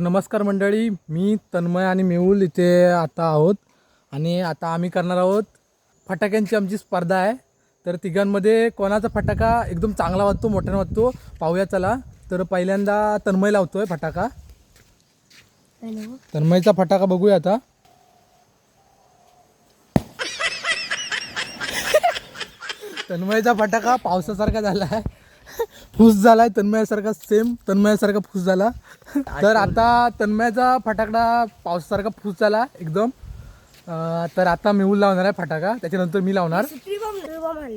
नमस्कार मंडळी, मी तन्मय आणि मेहुल इथे आता आहोत आणि आता आम्ही करणार आहोत फटाक्यांची आमची स्पर्धा आहे। तर तिघांमध्ये कोणाचा फटाका एकदम चांगला वाजतो, मोठ्याने वाजतो पाहूया चला। तर पहिल्यांदा तन्मय लावतोय फटाका। तन्मयचा फटाका बघूया आता। तन्मयचा फटाका पावसासारखा झाला आहे, फुस झालाय तन्मयासारखा, सेम तन्मयासारखा फुस झाला। तर आता तन्मयाचा फटाकडा पावसासारखा फुस झाला एकदम। तर आता मेहुल लावणार आहे फटाका, त्याच्यानंतर मी लावणार।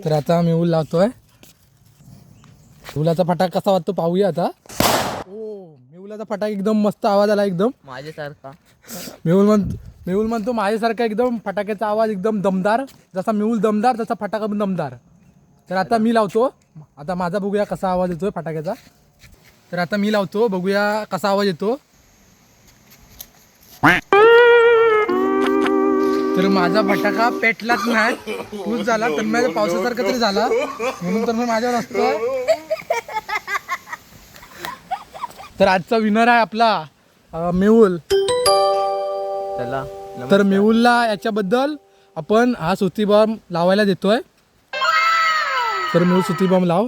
तर आता मेहुल लावतोय। मेहुलाचा फटाका कसा वाटतो पाहूया आता। ओ, मेहुलाचा फटाका एकदम मस्त आवाज आला, एकदम माझ्यासारखा। मेहुल म्हणतो माझ्यासारखा एकदम फटाक्याचा आवाज एकदम दमदार, जसा मेहुल दमदार तसा फटाका पण दमदार। तर आता मी लावतो, आता माझा बघूया कसा आवाज येतोय फटाक्याचा। तर आता मी लावतो, बघूया कसा आवाज येतो। तर माझा फटाका पेटलाच नाही, फुस झाला। तर माझ्या पावसासारखा तरी झाला, म्हणून तर मी माझ्यावर असतोय। तर आजचा विनर आहे आपला मेहुल। चला, तर मेहुलला याच्याबद्दल आपण हा सुती बॉम्ब लावायला देतोय। तर मेहुल सुती बॉम्ब लाव।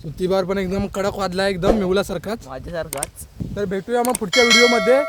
सुती बार पण एकदम कडक वाजला, एकदम मेहुला सारखाच, माझ्यासारखाच। तर भेटूया मग पुढच्या व्हिडिओमध्ये।